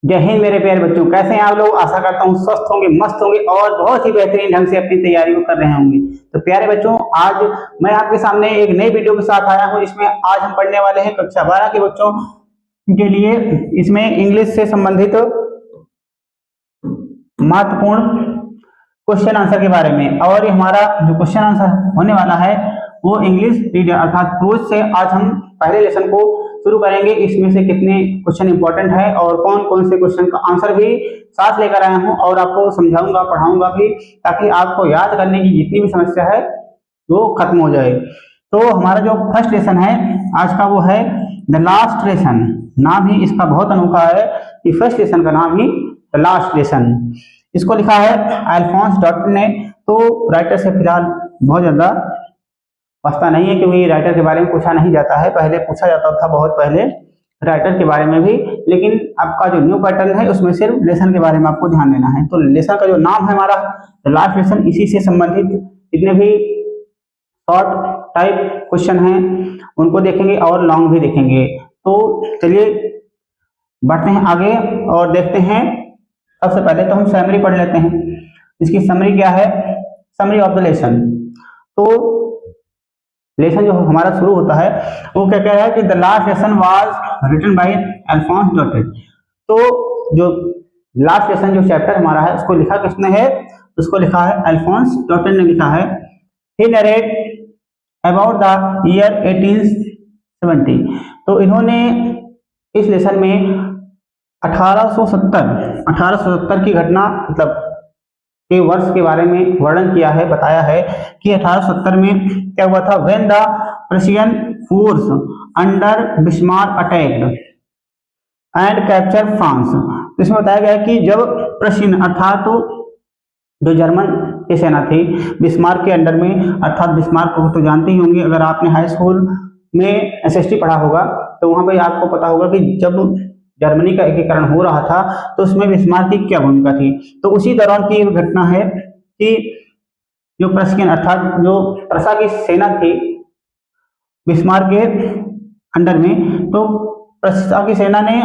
जय हिंद मेरे प्यारे बच्चों, कैसे हैं आप लोग। आशा करता हूँ स्वस्थ होंगे, मस्त होंगे और बहुत ही बेहतरीन ढंग से अपनी तैयारी को कर रहे होंगे। तो प्यारे बच्चों, आज मैं आपके सामने एक नई वीडियो के साथ आया हूँ, जिसमें आज हम पढ़ने वाले हैं कक्षा 12 के बच्चों के लिए। इसमें इंग्लिश से संबंधित महत्वपूर्ण क्वेश्चन आंसर के बारे में, और ये हमारा जो क्वेश्चन आंसर होने वाला है वो इंग्लिश रीडर अर्थात क्रूज से आज हम पहले लेसन को शुरू करेंगे। इसमें से कितने क्वेश्चन इंपॉर्टेंट है और कौन कौन से क्वेश्चन का आंसर भी साथ लेकर आया हूं, और आपको समझाऊंगा, पढ़ाऊंगा भी, ताकि आपको याद करने की जितनी भी समस्या है वो खत्म हो जाए। तो हमारा जो फर्स्ट लेसन है आज का वो है द लास्ट लेसन। नाम ही इसका बहुत अनोखा है कि फर्स्ट लेसन का नाम ही द लास्ट लेसन। इसको लिखा है अल्फोंस डॉल्टन ने। तो राइटर से फिलहाल बहुत ज्यादा वास्ता नहीं है, क्योंकि राइटर के बारे में पूछा नहीं जाता है। पहले पूछा जाता था बहुत पहले राइटर के बारे में भी, लेकिन आपका जो न्यू पैटर्न है उसमें सिर्फ लेसन के बारे में आपको ध्यान देना है। तो लेसन का जो नाम है हमारा द लास्ट लेसन, इसी से संबंधित जितने भी शॉर्ट टाइप क्वेश्चन हैं उनको देखेंगे और लॉन्ग भी देखेंगे। तो चलिए बढ़ते हैं आगे और देखते हैं। सबसे पहले तो हम समरी पढ़ लेते हैं। इसकी समरी क्या है? Summary of the lesson. तो लेसन जो हमारा शुरू होता है वो क्या कह रहा है कि the last lesson was written by Alphonse डॉल्टन। तो जो लास्ट लेसन जो चैप्टर हमारा है उसको लिखा किसने है? उसको लिखा है अल्फोंस डॉल्टन ने लिखा है। ही नरेट अबाउट द ईयर 1870। तो इन्होंने इस लेसन में 1870 की घटना मतलब के वर्ष के बारे में वर्णन किया है, बताया है कि 1870 में क्या हुआ था। When the Prussian force under Bismarck attacked and capture France. तो इसमें बताया गया है कि जब प्रशियन अर्थात जो जर्मन की सेना थी बिस्मार्क के अंडर में, अर्थात बिस्मार्क को तो जानते ही होंगे, अगर आपने हाई स्कूल में एसएसटी पढ़ा होगा तो वहां पे आपको पता होगा कि जब जर्मनी का एकीकरण हो रहा था तो उसमें बिस्मार्क की क्या भूमिका थी। तो उसी दौरान की घटना है कि जो प्रशियन अर्थात जो प्रशा की सेना थी बिस्मार्क के अंडर में, तो प्रशा की सेना ने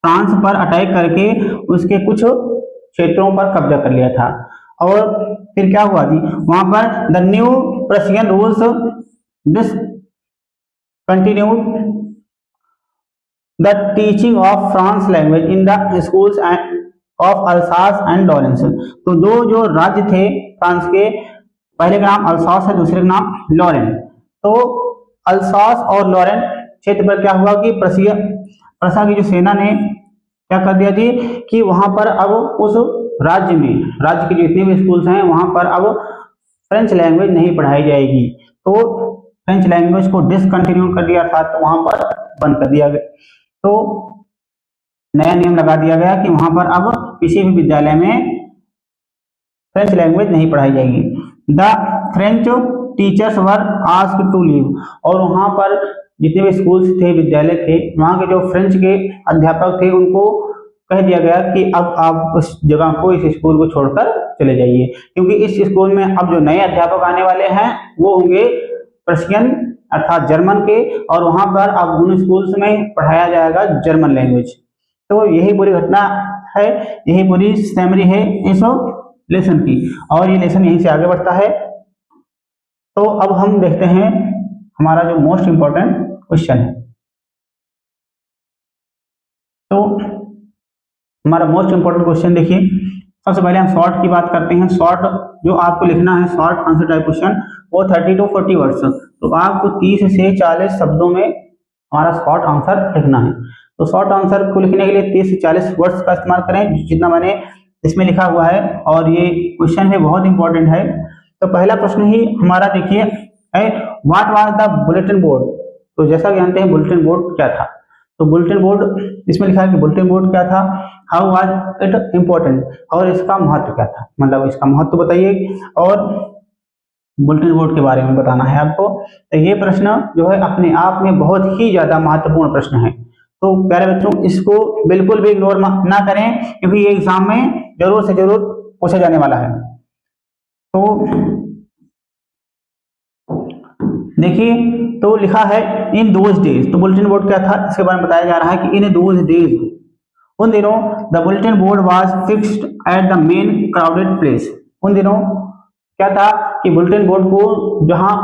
फ्रांस पर अटैक करके उसके कुछ क्षेत्रों पर कब्जा कर लिया था। और फिर क्या हुआ जी, वहां पर the new Prussian rules discontinued the teaching of France language in the schools of Alsace and Lawrence. तो दो जो राज्य थे फ्रांस के, पहले का नाम अल्सास है, दूसरे का नाम लॉरेन। तो अल्सास और लॉरेन क्षेत्र पर क्या हुआ कि प्रशा की जो सेना ने क्या कर दिया जी कि वहां पर अब उस राज्य के जितने भी स्कूल्स हैं वहां पर अब फ्रेंच लैंग्वेज नहीं पढ़ाई जाएगी। तो फ्रेंच लैंग्वेज को डिसकंटिन्यू कर दिया, अर्थात वहां पर बंद कर दिया गया। तो नया नियम लगा दिया गया कि वहां पर अब किसी भी विद्यालय में फ्रेंच लैंग्वेज नहीं पढ़ाई जाएगी। The French teachers were asked to leave. और वहां पर जितने भी स्कूल्स थे, विद्यालय थे, वहां के जो फ्रेंच के अध्यापक थे उनको कह दिया गया कि अब आप उस जगह को, इस स्कूल को छोड़कर चले जाइए, क्योंकि इस स्कूल में अब जो नए अध्यापक आने वाले हैं वो होंगे प्रशियन अर्थात जर्मन के, और वहां पर अब उन स्कूल्स में पढ़ाया जाएगा जर्मन लैंग्वेज। तो यही पूरी घटना है, यही पूरी समरी है इस लेसन की, और ये लेसन यहीं से आगे बढ़ता है। तो अब हम देखते हैं हमारा जो मोस्ट इंपॉर्टेंट क्वेश्चन है। तो हमारा मोस्ट इंपॉर्टेंट क्वेश्चन देखिए, सबसे पहले हम शॉर्ट की बात करते हैं। शॉर्ट जो आपको लिखना है शॉर्ट आंसर टाइप क्वेश्चन वो 30 to 40 वर्ड्स। तो आपको 30 से 40 शब्दों में हमारा शॉर्ट आंसर लिखना है। तो शॉर्ट आंसर को लिखने के लिए 30 से 40 वर्ड्स का इस्तेमाल करें, जितना मैंने इसमें लिखा हुआ है, और ये क्वेश्चन है बहुत इंपॉर्टेंट है। तो पहला प्रश्न ही हमारा देखिए है, what was the bulletin board. तो जैसा कि जानते हैं बुलेटिन बोर्ड क्या था। तो बुलेटिन बोर्ड इसमें लिखा है कि बुलेटिन बोर्ड क्या था, हाउ वाज इट इम्पोर्टेंट, और इसका महत्व क्या था, मतलब इसका महत्व बताइए और बुलेटिन बोर्ड के बारे में बताना है आपको। तो ये प्रश्न जो है अपने आप में बहुत ही ज्यादा महत्वपूर्ण प्रश्न है। तो प्यारे बच्चों, इसको बिल्कुल भी इग्नोर ना करें, क्योंकि ये एग्जाम में जरूर से जरूर पूछा जाने वाला है। तो देखिए, तो लिखा है इन दोज डेज। तो बुलेटिन बोर्ड क्या था इसके बारे में बताया जा रहा है कि इन दोज डेज उन दिनों the bulletin board was fixed at the main crowded place. उन दिनों क्या था कि बुलेटिन बोर्ड को जहां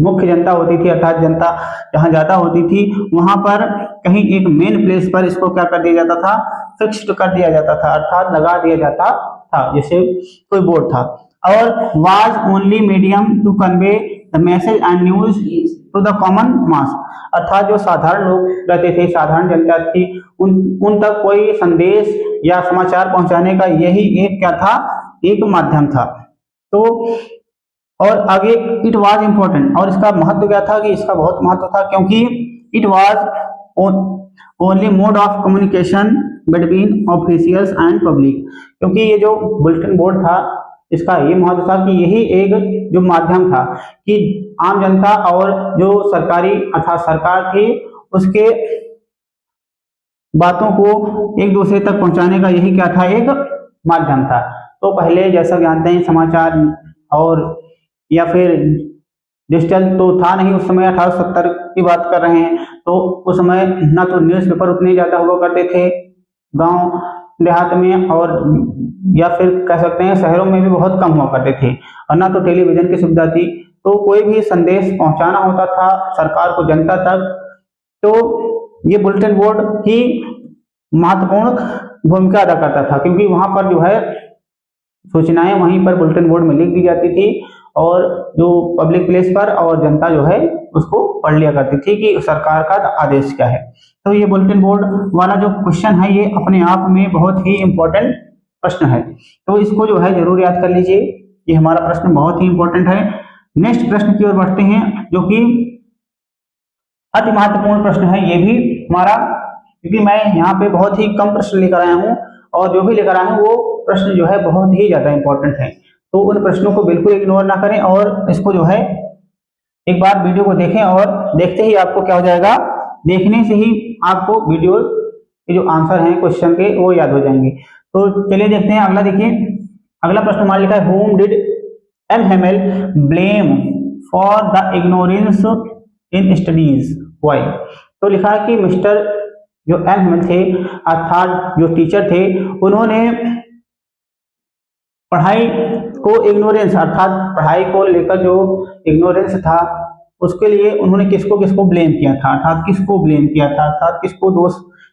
मुख्य जनता होती थी अर्थात जनता जहां ज्यादा होती थी वहां पर कहीं एक मेन प्लेस पर इसको क्या कर दिया जाता था, फिक्स्ड कर दिया जाता था अर्थात लगा दिया जाता था, जैसे कोई बोर्ड था। और was only medium to convey the message and news to the common mass, अर्थात जो साधारण लोग रहते थे, साधारण जनता थी, उन तक कोई संदेश या समाचार पहुंचाने का यही एक क्या था, एक माध्यम था। तो और आगे इट वाज इंपॉर्टेंट, और इसका महत्व क्या था कि इसका बहुत महत्व था क्योंकि it was only mode of communication between officials and public, क्योंकि ये जो बुलेटिन बोर्ड था इसका ये महत्व था कि यही एक जो माध्यम था कि आम जनता और जो सरकारी अर्थात सरकार थी उसके बातों को एक दूसरे तक पहुंचाने का यही क्या था, एक माध्यम था। तो पहले जैसा जानते हैं समाचार और या फिर डिजिटल तो था नहीं उस समय, 1870 की बात कर रहे हैं, तो उस समय ना तो न्यूज़पेपर उतने ज्यादा हुआ करते थे गांव देहात में, और या फिर कह सकते हैं शहरों में भी बहुत कम हुआ करते थे, और ना तो टेलीविजन की सुविधा थी। तो कोई भी संदेश पहुंचाना होता था सरकार को जनता तक, तो ये बुलेटिन बोर्ड ही महत्वपूर्ण भूमिका अदा करता था, क्योंकि वहां पर जो है सूचनाएं वहीं पर बुलेटिन बोर्ड में लिख दी जाती थी और जो पब्लिक प्लेस पर, और जनता जो है उसको पढ़ लिया करती थी कि सरकार का आदेश क्या है। तो ये बुलेटिन बोर्ड वाला जो क्वेश्चन है ये अपने आप में बहुत ही इंपॉर्टेंट प्रश्न है, तो इसको जो है जरूर याद कर लीजिए, ये हमारा प्रश्न बहुत ही इंपॉर्टेंट है। नेक्स्ट प्रश्न की ओर बढ़ते हैं जो कि अति महत्वपूर्ण प्रश्न है ये भी हमारा, क्योंकि मैं यहाँ पे बहुत ही कम प्रश्न लेकर आया हूँ और जो भी लेकर आया हूँ वो प्रश्न जो है बहुत ही ज्यादा इंपॉर्टेंट है, तो उन प्रश्नों को बिल्कुल इग्नोर ना करें और इसको जो है एक बार वीडियो को देखें, और देखते ही आपको क्या हो जाएगा, देखने से ही आपको वीडियो के जो आंसर हैं क्वेश्चन के वो याद हो जाएंगे। तो चलिए देखते हैं अगला। देखिए अगला प्रश्न हमारा लिखा है, whom did M Hamel blame for the ignorance in studies why. तो लिखा है कि मिस्टर जो एम हेमेल थे अर्थात जो टीचर थे, उन्होंने पढ़ाई को इग्नोरेंस अर्थात पढ़ाई को लेकर जो इग्नोरेंस था उसके लिए उन्होंने किसको किसको ब्लेम किया था, अर्थात किसको ब्लेम किया था, अर्थात किसको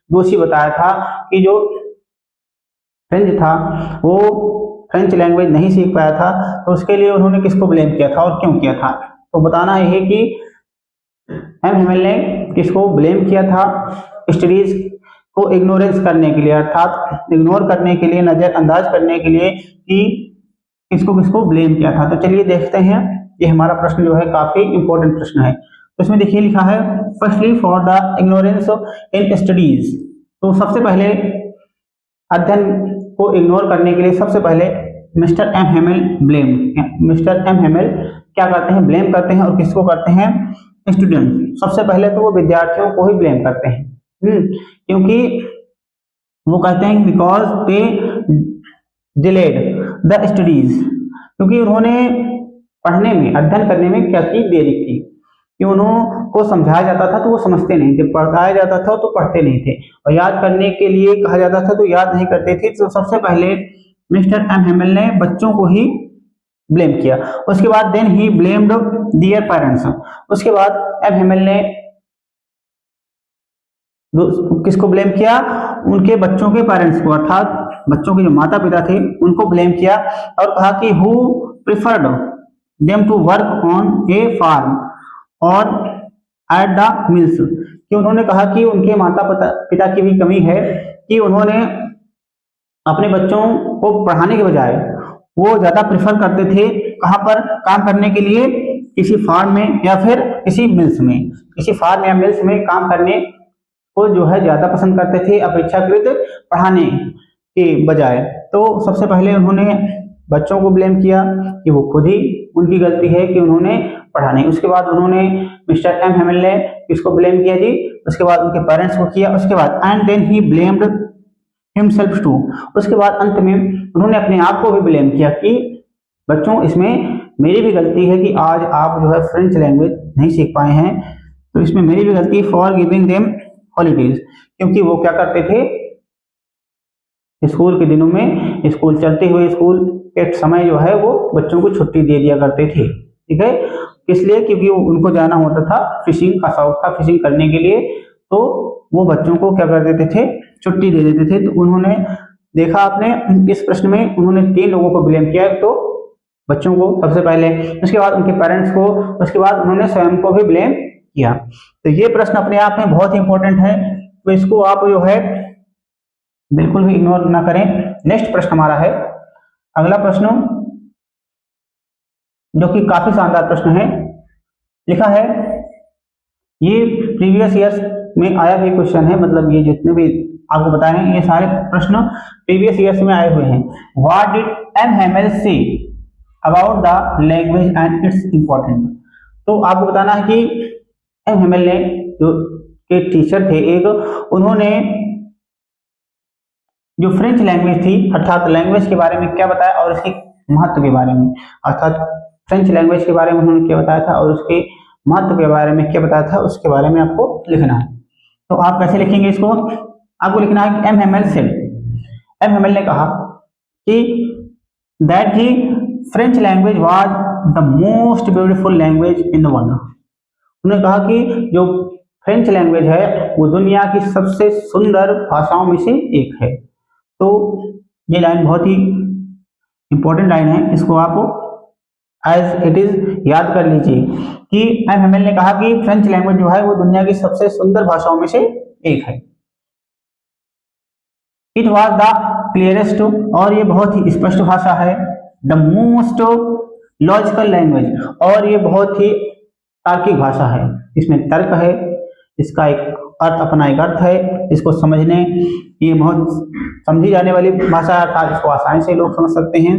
दोषी बताया था कि जो फ्रेंच था वो फ्रेंच लैंग्वेज नहीं सीख पाया था, तो उसके लिए उन्होंने किसको ब्लेम किया था और क्यों किया था। तो बताना है कि एम हेमेल ने किसको ब्लेम किया था स्टडीज को इग्नोरेंस करने के लिए, अर्थात इग्नोर करने के लिए, नजरअंदाज करने के लिए कि किसको किसको ब्लेम किया था। तो चलिए देखते हैं, ये हमारा प्रश्न जो है काफी इंपॉर्टेंट प्रश्न है। तो इसमें देखिए लिखा है firstly for the ignorance in studies. तो सबसे पहले अध्ययन को इग्नोर करने के लिए सबसे पहले mister M Hamel mister M Hamel क्या करते हैं, ब्लेम करते हैं, और किसको करते हैं, स्टूडेंट। सबसे पहले तो वो विद्यार्थियों को ही ब्लेम करते हैं, क्योंकि वो कहते हैं because they delayed the studies, क्योंकि उन्होंने पढ़ने में अध्ययन करने में क्या की, देरी की, कि उनको समझाया जाता था तो वो समझते नहीं थे, पढ़ाया जाता था तो पढ़ते नहीं थे, और याद करने के लिए कहा जाता था तो याद नहीं करते थे। तो सबसे पहले मिस्टर एम हेमेल ने बच्चों को ही ब्लेम किया। उसके बाद then he blamed their parents, उसके बाद एम हेमेल ने किसको ब्लेम किया, उनके बच्चों के पेरेंट्स को, अर्थात बच्चों के जो माता पिता थे उनको ब्लेम किया, और कहा कि who preferred them to work on a farm और एट द मिल्स, कि उन्होंने कहा कि उनके माता पिता की भी कमी है कि उन्होंने अपने बच्चों को पढ़ाने के बजाय वो ज्यादा प्रेफर करते थे कहाँ पर काम करने के लिए, किसी फार्म में या फिर किसी मिल्स में, किसी फार्म या मिल्स में काम करने को जो है ज्यादा पसंद करते थे अपेक्षाकृत पढ़ाने के बजाय। तो सबसे पहले उन्होंने बच्चों को ब्लेम किया कि वो खुद ही उनकी गलती है कि उन्होंने पढ़ा नहीं। उसके बाद उन्होंने मिस्टर एम हेमेल ने किसको ब्लेम किया जी, उसके बाद उनके पेरेंट्स को किया, उसके बाद and then he blamed himself too, उसके बाद अंत में उन्होंने अपने आप को भी ब्लेम किया कि बच्चों इसमें मेरी भी गलती है कि आज आप जो है फ्रेंच लैंग्वेज नहीं सीख पाए हैं, तो इसमें मेरी भी गलती फॉर गिविंग देम हॉलीडेज, क्योंकि वो क्या करते थे, स्कूल के दिनों में स्कूल चलते हुए स्कूल के समय जो है वो बच्चों को छुट्टी दे दिया करते थे, ठीक है। इसलिए क्योंकि उनको जाना होता था, फिशिंग का शौक था फिशिंग करने के लिए, तो वो बच्चों को क्या कर देते थे, छुट्टी दे देते थे। तो उन्होंने देखा आपने इस प्रश्न में उन्होंने 3 लोगों को ब्लेम किया, तो बच्चों को सबसे पहले, उसके बाद उनके पेरेंट्स को, उसके बाद उन्होंने स्वयं को भी ब्लेम किया। तो ये प्रश्न अपने आप में बहुत इंपॉर्टेंट है, तो इसको आप जो है बिल्कुल भी इग्नोर ना करें। नेक्स्ट प्रश्न हमारा है, अगला प्रश्न जो कि काफी शानदार प्रश्न है, लिखा है, ये प्रीवियस ईयर्स में आया भी क्वेश्चन है, मतलब ये जितने भी आपको बताए हैं ये सारे प्रश्न प्रीवियस ईयर्स में आए हुए हैं। What did M Hamel say about the language and its important. तो आपको बताना है कि एम हेमेल ने, जो के टीचर थे एक, उन्होंने जो फ्रेंच लैंग्वेज थी अर्थात लैंग्वेज के बारे में क्या बताया और इसके महत्व के बारे में, अर्थात फ्रेंच लैंग्वेज के बारे में उन्होंने क्या बताया था और उसके महत्व के बारे में क्या बताया था, उसके बारे में आपको लिखना है। तो आप कैसे लिखेंगे इसको, आपको लिखना है कि M Hamel said, M Hamel ने कहा कि that he French language was the most beautiful language in the world. उन्होंने कहा कि जो फ्रेंच लैंग्वेज है वो दुनिया की सबसे सुंदर भाषाओं में से एक है। तो ये लाइन बहुत ही इंपॉर्टेंट लाइन है, इसको आप एज इट इज याद कर लीजिए कि एम हेमेल ने कहा कि फ्रेंच लैंग्वेज जो है वो दुनिया की सबसे सुंदर भाषाओं में से एक है। इट वॉज द क्लियरेस्ट, और ये बहुत ही स्पष्ट भाषा है। द मोस्ट लॉजिकल लैंग्वेज, और ये बहुत ही तार्किक भाषा है, इसमें तर्क है, इसका एक अर्थ, अपना एक अर्थ है, इसको समझने, ये बहुत समझी जाने वाली भाषा है, अर्थात इसको आसानी से लोग समझ सकते हैं।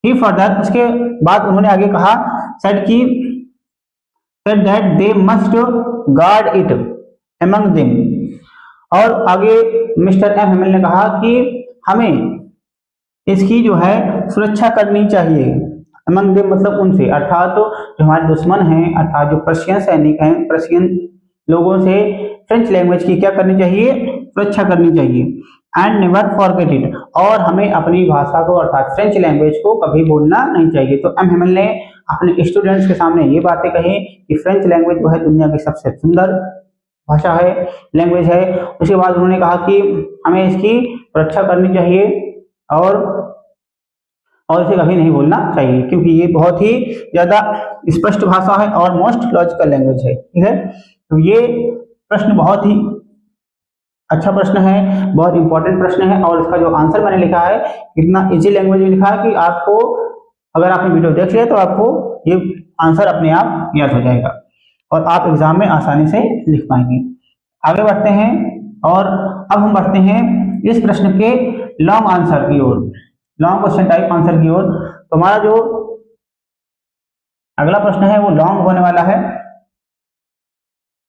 ही फर्दर, उसके बाद उन्होंने आगे कहा, सेड की said that they must guard it among them, और आगे मिस्टर एम हेमेल ने कहा कि हमें इसकी जो है सुरक्षा करनी चाहिए। among them मतलब उनसे, अर्थात जो हमारे दुश्मन हैं, अर्थात जो पर्शियन सैनिक हैं, पर्शियन लोगों से फ्रेंच लैंग्वेज की क्या करनी चाहिए, सुरक्षा करनी चाहिए। एंड नेवर फॉरगेट इट, और हमें अपनी भाषा को अर्थात फ्रेंच लैंग्वेज को कभी भूलना नहीं चाहिए। तो एम हेमेल ने अपने स्टूडेंट्स के सामने ये बातें कही कि फ्रेंच लैंग्वेज जो है दुनिया की सबसे सुंदर भाषा है, लैंग्वेज है। उसके बाद उन्होंने कहा कि हमें इसकी रक्षा करनी चाहिए और इसे कभी नहीं भूलना चाहिए, क्योंकि ये बहुत ही ज्यादा स्पष्ट भाषा है और मोस्ट लॉजिकल लैंग्वेज है, ठीक है। तो ये प्रश्न बहुत ही अच्छा प्रश्न है, बहुत इंपॉर्टेंट प्रश्न है, और इसका जो आंसर मैंने लिखा है इतना इजी लैंग्वेज में लिखा है कि आपको, अगर आपने वीडियो देख लिया तो आपको ये आंसर अपने आप याद हो जाएगा और आप एग्जाम में आसानी से लिख पाएंगे। आगे बढ़ते हैं और अब हम बढ़ते हैं इस प्रश्न के लॉन्ग आंसर की ओर, लॉन्ग क्वेश्चन टाइप आंसर की ओर। तो हमारा जो अगला प्रश्न है वो लॉन्ग होने वाला है,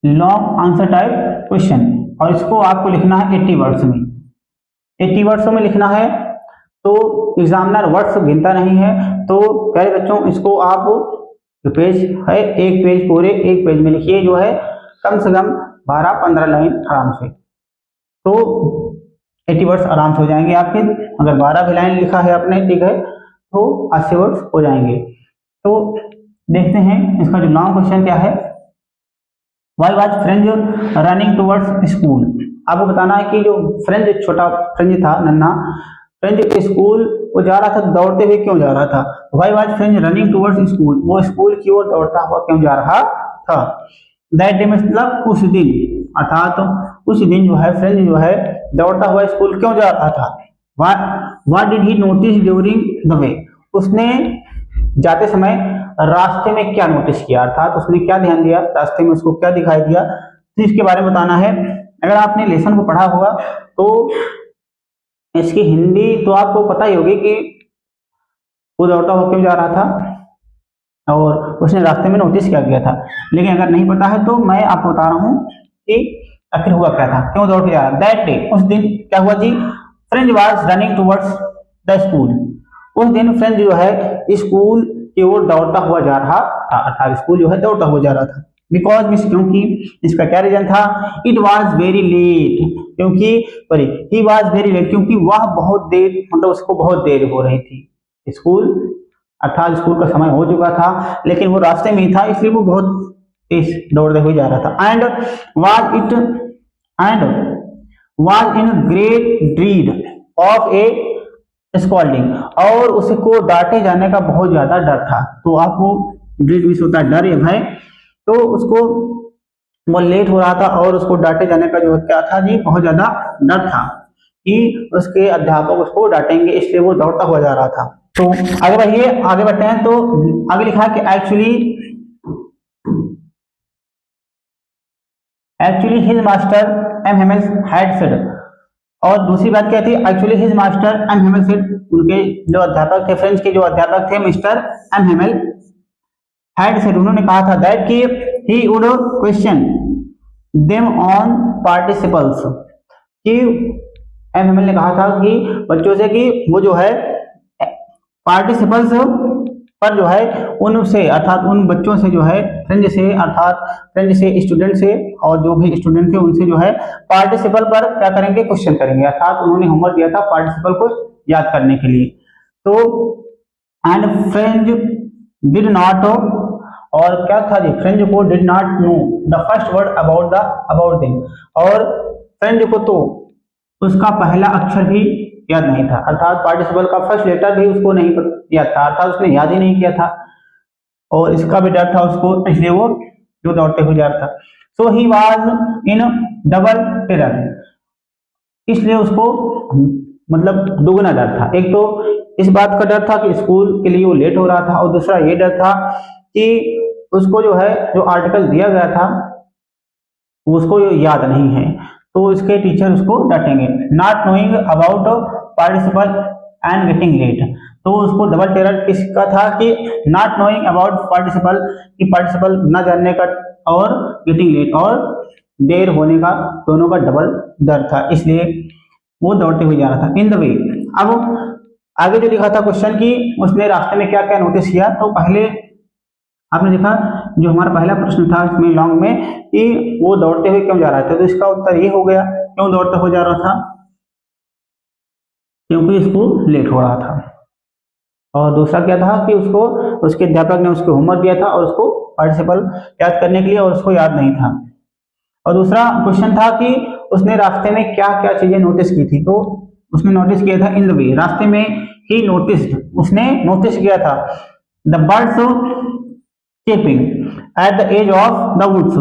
लॉन्ग आंसर टाइप क्वेश्चन, और इसको आपको लिखना है 80 वर्ड्स में, 80 वर्ड्स में लिखना है। तो एग्जामिनर वर्ड्स गिनता नहीं है, तो प्यारे बच्चों इसको आप जो पेज है, एक पेज पूरे एक पेज में लिखिए, जो है कम से कम 12-15 लाइन आराम से, तो 80 वर्ड्स आराम से हो जाएंगे आपके। अगर 12 भी लाइन लिखा है आपने, ठीक है, तो 80 वर्ड्स हो जाएंगे। तो देखते हैं इसका जो लॉन्ग क्वेश्चन क्या है। Why was French running towards school, आपको बताना है कि जो फ्रेंच, छोटा फ्रेंच था, नन्हा फ्रेंच स्कूल वो जा रहा था, दौड़ते हुए क्यों जा रहा था। Why was French running towards school, वो स्कूल की ओर दौड़ता हुआ क्यों जा रहा था। दैट डे मतलब उस दिन, अर्थात उस दिन जो है फ्रेंच जो है दौड़ता हुआ स्कूल क्यों जा रहा था। What did he notice during the way, उसने जाते समय रास्ते में क्या नोटिस किया, अर्थात उसने क्या ध्यान दिया, रास्ते में उसको क्या दिखाई दिया, तो इसके बारे में बताना है। अगर आपने लेसन को पढ़ा होगा तो इसकी हिंदी तो आपको पता ही होगी कि वो दौड़ता हुआ क्यों जा रहा था और उसने रास्ते में नोटिस क्या किया था। लेकिन अगर नहीं पता है तो मैं आपको बता रहा हूँ कि आखिर हुआ क्या था, क्यों दौड़ के जा रहा। दैट डे, उस दिन क्या हुआ जी, French was running towards the school, उस दिन फ्रेंच जो है स्कूल की ओर दौड़ता हुआ जा रहा था, अर्थात स्कूल जो है दौड़ता हुआ जा रहा था। बिकॉज मीन्स क्योंकि, इसका क्या रीजन था, इट वॉज वेरी लेट, क्योंकि sorry he was very late, क्योंकि वह बहुत देर, मतलब उसको बहुत देर हो रही थी स्कूल, अर्थात स्कूल का समय हो चुका था, लेकिन वो रास्ते में ही था, इसलिए वो बहुत तेज दौड़ते हुए जा रहा था। And was in great dread of a scolding, और उसको डांटे जाने का बहुत ज्यादा डर था। तो आपको ड्रीड भी होता है डर या भय, तो उसको वो लेट हो रहा था और उसको डांटे जाने का जो क्या था जी, बहुत ज्यादा डर था कि उसके अध्यापक उसको डांटेंगे, इसलिए वो दौड़ता हुआ जा रहा था। तो आगे बढ़िए, आगे बढ़ते हैं। तो आगे लिखा कि actually his master M Hamels had said, और दूसरी बात क्या थी, actually his master M Hamel said, उनके जो अध्यापक थे, फ्रेंच के जो अध्यापक थे mister M Hamel had said, उन्होंने कहा था दैट कि he would question them on participles, कि एम हेमल ने कहा था कि बच्चों से कि वो जो है पार्टिसिपल्स पर जो है उनसे, अर्थात उन बच्चों से जो है फ्रेंच से, अर्थात फ्रेंच से स्टूडेंट से, और जो भी स्टूडेंट थे उनसे जो है पार्टिसिपल पर क्या करेंगे, क्वेश्चन करेंगे, अर्थात उन्होंने होमवर्क दिया था पार्टिसिपल को याद करने के लिए। तो एंड फ्रेंच डिड नॉट, और क्या था जी, फ्रेंच को did not know the first word about them, और फ्रेंच को तो उसका पहला अक्षर भी याद नहीं था, अर्थात पार्टिसिपल का फर्स्ट लेटर भी उसको नहीं याद था, अर्थात उसने याद ही नहीं किया था, और इसका भी डर था उसको, इसलिए वो जो दौड़ते हुए जा रहा था। So he was in double terror, इसलिए उसको मतलब दुगना डर था। एक तो इस बात का डर था कि स्कूल के लिए वो लेट हो रहा था, और दूसरा ये डर था कि उसको जो है जो आर्टिकल दिया गया था उसको याद नहीं है, तो इसके टीचर उसको डांटेंगे। Not knowing about participle and getting late, तो उसको डबल टेरर किसका था कि नॉट नोइंग अबाउट पार्टिसिपल, कि पार्टिसिपल न जानने का, और गेटिंग लेट, और देर होने का, दोनों का डबल डर था, इसलिए वो दौड़ते हुए जा रहा था। इन द वे, अब आगे जो लिखा था क्वेश्चन की उसने रास्ते में क्या क्या नोटिस किया, तो पहले आपने देखा जो हमारा पहला प्रश्न था इसमें लॉन्ग में कि वो दौड़ते हुए क्यों जा रहा था, तो इसका उत्तर ये हो गया, क्यों दौड़ते हुए जा रहा था, क्योंकि इसको लेट हो रहा था। और दूसरा क्या था कि उसको उसके अध्यापक ने उसको होमवर्क दिया था और उसको पार्टिसिपल याद करने के लिए, और उसको याद नहीं था। और दूसरा क्वेश्चन था कि उसने रास्ते में क्या क्या चीजें नोटिस की थी, तो उसने नोटिस किया था इन द वे, रास्ते में ही नोटिस्ड, उसने नोटिस किया था the birds chirping at the edge of the woods,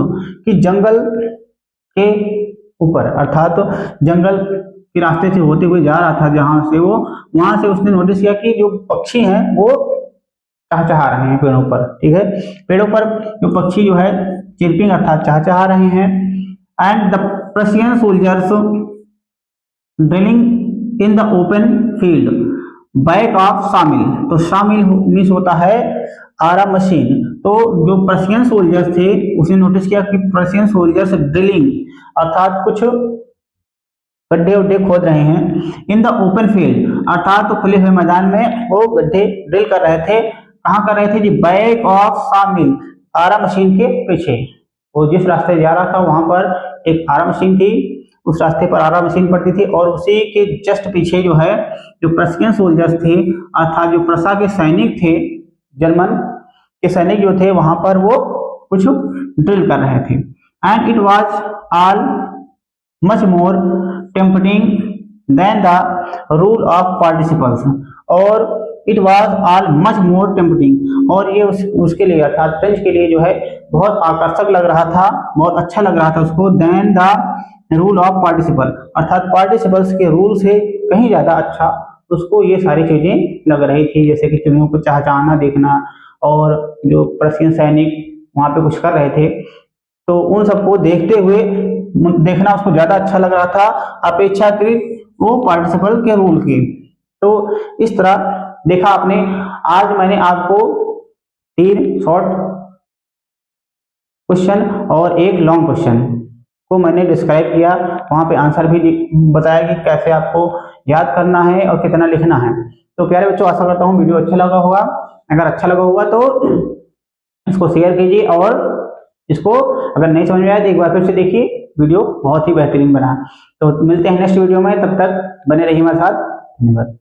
कि जंगल के ऊपर, अर्थात जंगल के रास्ते से होते हुए जा रहा था जहां से वो, वहां से उसने नोटिस किया कि जो पक्षी हैं वो चहचहा रहे हैं पेड़ों पर, ठीक है, पेड़ों पर जो पक्षी जो है चिरपिंग अर्थात चहचहा रहे हैं। And the Prussian soldiers drilling in the open field back of शामिल, तो शामिल मीन्स होता है आरा मशीन, तो जो पर्शियन सोल्जर्स थे उसने नोटिस किया कि पर्शियन सोल्जर्स ड्रिलिंग अर्थात कुछ गड्ढे उड्ढे खोद रहे हैं, इन द ओपन फील्ड अर्थात तो खुले हुए मैदान में वो गड्ढे ड्रिल कर रहे थे। कहाँ कर रहे थे जी, बैक ऑफ शामिल, आरा मशीन के पीछे, वो जिस रास्ते जा रहा था वहां पर एक आरा मशीन थी, उस रास्ते पर आरा मशीन पड़ती थी, और उसी के जस्ट पीछे जो है जो पर्शियन सोल्जर्स थे अर्थात जो प्रसा के सैनिक थे, जर्मन के सैनिक जो थे वहां पर वो कुछ ड्रिल कर रहे थे। And it was all much more tempting than the rule of participles, और it was all much more tempting, और ये उसके लिए अर्थात फ्रेंच के लिए जो है बहुत आकर्षक लग रहा था, बहुत अच्छा लग रहा था उसको, then the rule of participle अर्थात पार्टिसिपल्स के रूल से कहीं ज्यादा अच्छा उसको ये सारी चीजें लग रही थी, जैसे कि चिड़ियों को चहचहाना देखना, और जो पर्शियन सैनिक वहां पे कुछ कर रहे थे, तो उन सबको देखते हुए देखना उसको ज्यादा अच्छा लग रहा था अपेक्षाकृत वो पार्टिसिपल के रूल की। तो इस तरह देखा आपने, आज मैंने आपको 3 शॉर्ट क्वेश्चन और एक लॉन्ग क्वेश्चन को मैंने डिस्क्राइब किया, वहां पे आंसर भी बताया कि कैसे आपको याद करना है और कितना लिखना है। तो प्यारे बच्चों, आशा करता हूँ वीडियो अच्छा लगा होगा, अगर अच्छा लगा होगा तो इसको शेयर कीजिए और इसको अगर नहीं समझ में आया तो एक बार फिर से देखिए, वीडियो बहुत ही बेहतरीन बना। तो मिलते हैं नेक्स्ट वीडियो में, तब तक बने रहिए हमारे साथ। धन्यवाद।